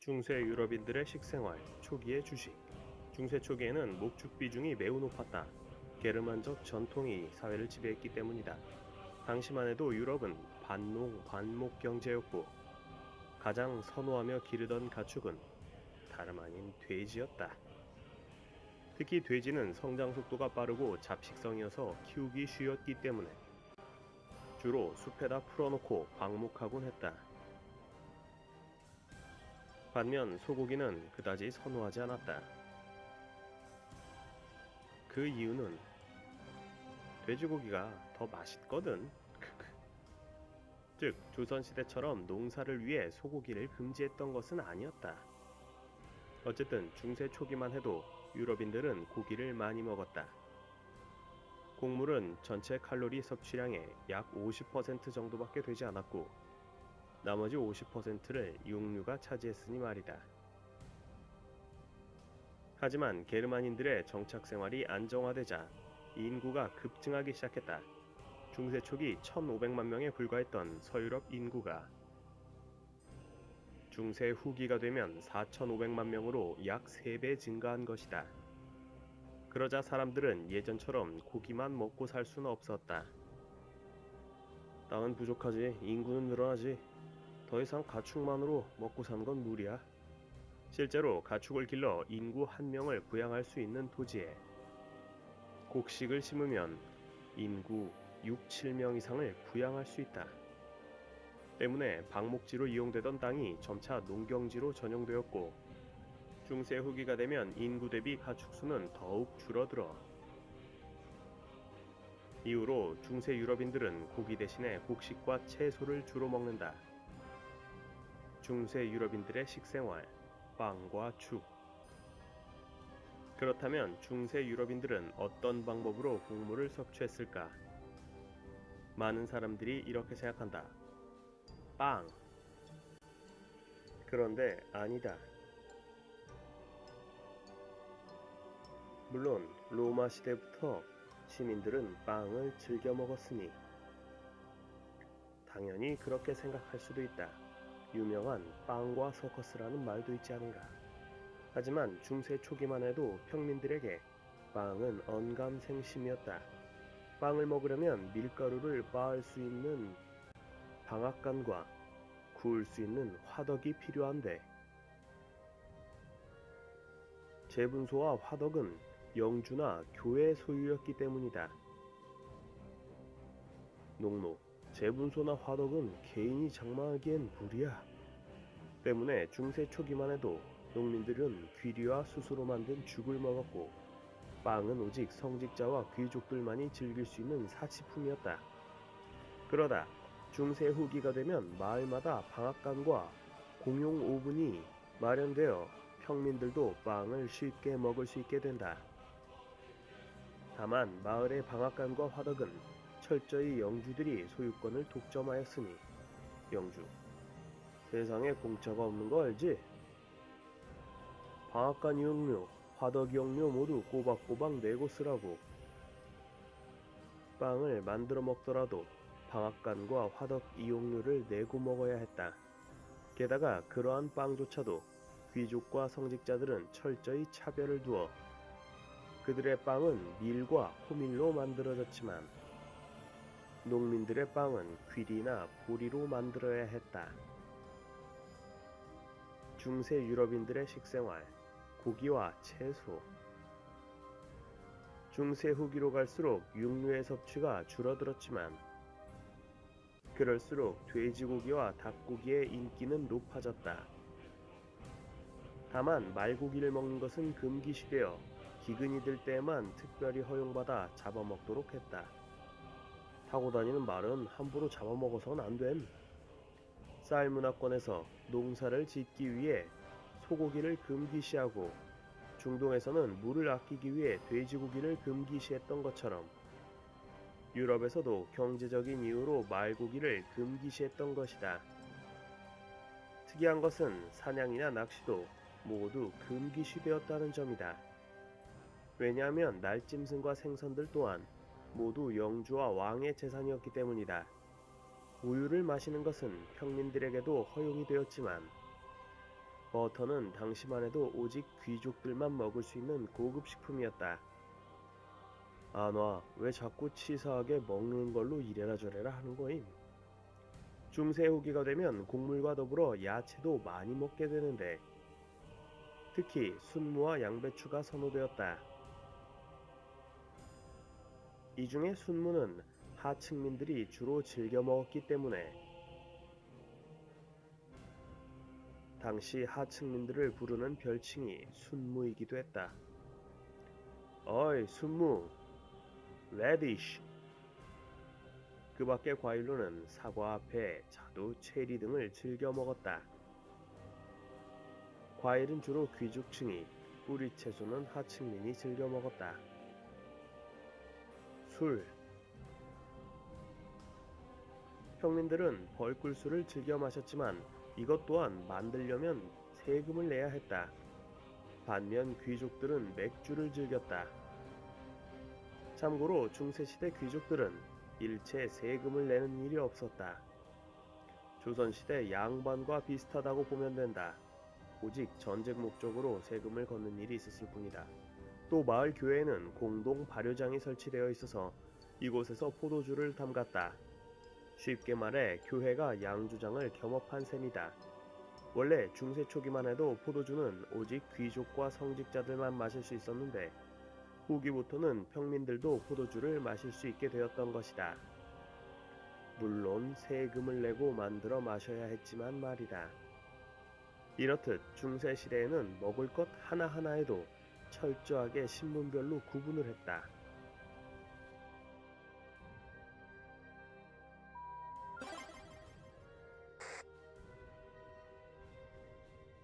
중세 유럽인들의 식생활, 초기의 주식. 중세 초기에는 목축 비중이 매우 높았다. 게르만적 전통이 사회를 지배했기 때문이다. 당시만 해도 유럽은 반농, 반목 경제였고 가장 선호하며 기르던 가축은 다름 아닌 돼지였다. 특히 돼지는 성장 속도가 빠르고 잡식성이어서 키우기 쉬웠기 때문에 주로 숲에다 풀어놓고 방목하곤 했다. 반면 소고기는 그다지 선호하지 않았다. 그 이유는 돼지고기가 더 맛있거든. 크크. 즉, 조선시대처럼 농사를 위해 소고기를 금지했던 것은 아니었다. 어쨌든 중세 초기만 해도 유럽인들은 고기를 많이 먹었다. 곡물은 전체 칼로리 섭취량의 약 50% 정도밖에 되지 않았고, 나머지 50%를 육류가 차지했으니 말이다. 하지만 게르만인들의 정착 생활이 안정화되자 인구가 급증하기 시작했다. 중세 초기 1500만 명에 불과했던 서유럽 인구가 중세 후기가 되면 4500만 명으로 약 3배 증가한 것이다. 그러자 사람들은 예전처럼 고기만 먹고 살 수는 없었다. 땅은 부족하지, 인구는 늘어나지. 더 이상 가축만으로 먹고 사는 건 무리야. 실제로 가축을 길러 인구 1명을 부양할 수 있는 토지에 곡식을 심으면 인구 6, 7명 이상을 부양할 수 있다. 때문에 방목지로 이용되던 땅이 점차 농경지로 전용되었고 중세 후기가 되면 인구 대비 가축 수는 더욱 줄어들어. 이후로 중세 유럽인들은 고기 대신에 곡식과 채소를 주로 먹는다. 중세 유럽인들의 식생활, 빵과 죽. 그렇다면 중세 유럽인들은 어떤 방법으로 곡물을 섭취했을까? 많은 사람들이 이렇게 생각한다. 빵. 그런데 아니다. 물론 로마 시대부터 시민들은 빵을 즐겨 먹었으니 당연히 그렇게 생각할 수도 있다. 유명한 빵과 서커스라는 말도 있지 않은가. 하지만 중세 초기만 해도 평민들에게 빵은 언감생심이었다. 빵을 먹으려면 밀가루를 빻을 수 있는 방앗간과 구울 수 있는 화덕이 필요한데 제분소와 화덕은 영주나 교회 소유였기 때문이다. 농노, 제분소나 화덕은 개인이 장만하기엔 무리야. 때문에 중세 초기만 해도 농민들은 귀리와 수수로 만든 죽을 먹었고 빵은 오직 성직자와 귀족들만이 즐길 수 있는 사치품이었다. 그러다 중세 후기가 되면 마을마다 방앗간과 공용 오븐이 마련되어 평민들도 빵을 쉽게 먹을 수 있게 된다. 다만 마을의 방앗간과 화덕은 철저히 영주들이 소유권을 독점하였으니 영주, 세상에 공짜가 없는 거 알지? 방앗간 이용료, 화덕 이용료 모두 꼬박꼬박 내고 쓰라고. 빵을 만들어 먹더라도 방앗간과 화덕 이용료를 내고 먹어야 했다. 게다가 그러한 빵조차도 귀족과 성직자들은 철저히 차별을 두어 그들의 빵은 밀과 호밀로 만들어졌지만 농민들의 빵은 귀리나 보리로 만들어야 했다. 중세 유럽인들의 식생활, 고기와 채소. 중세 후기로 갈수록 육류의 섭취가 줄어들었지만 그럴수록 돼지고기와 닭고기의 인기는 높아졌다. 다만 말고기를 먹는 것은 금기시되어 기근이 들 때에만 특별히 허용받아 잡아먹도록 했다. 타고 다니는 말은 함부로 잡아먹어서는 안 됨. 쌀 문화권에서 농사를 짓기 위해 소고기를 금기시하고 중동에서는 물을 아끼기 위해 돼지고기를 금기시했던 것처럼 유럽에서도 경제적인 이유로 말고기를 금기시했던 것이다. 특이한 것은 사냥이나 낚시도 모두 금기시되었다는 점이다. 왜냐하면 날짐승과 생선들 또한 모두 영주와 왕의 재산이었기 때문이다. 우유를 마시는 것은 평민들에게도 허용이 되었지만 버터는 당시만 해도 오직 귀족들만 먹을 수 있는 고급 식품이었다. 안와, 왜 자꾸 치사하게 먹는 걸로 이래라 저래라 하는 거임? 중세 후기가 되면 곡물과 더불어 야채도 많이 먹게 되는데 특히 순무와 양배추가 선호되었다. 이 중에 순무는 하층민들이 주로 즐겨 먹었기 때문에 당시 하층민들을 부르는 별칭이 순무이기도 했다. 어이 순무, 레디쉬. 그 밖의 과일로는 사과, 배, 자두, 체리 등을 즐겨 먹었다. 과일은 주로 귀족층이, 뿌리 채소는 하층민이 즐겨 먹었다. 술. 평민들은 벌꿀술을 즐겨 마셨지만 이것 또한 만들려면 세금을 내야 했다. 반면 귀족들은 맥주를 즐겼다. 참고로 중세시대 귀족들은 일체 세금을 내는 일이 없었다. 조선시대 양반과 비슷하다고 보면 된다. 오직 전쟁 목적으로 세금을 걷는 일이 있었을 뿐이다. 또 마을 교회에는 공동 발효장이 설치되어 있어서 이곳에서 포도주를 담갔다. 쉽게 말해 교회가 양주장을 겸업한 셈이다. 원래 중세 초기만 해도 포도주는 오직 귀족과 성직자들만 마실 수 있었는데 후기부터는 평민들도 포도주를 마실 수 있게 되었던 것이다. 물론 세금을 내고 만들어 마셔야 했지만 말이다. 이렇듯 중세 시대에는 먹을 것 하나하나에도 철저하게 신분별로 구분을 했다.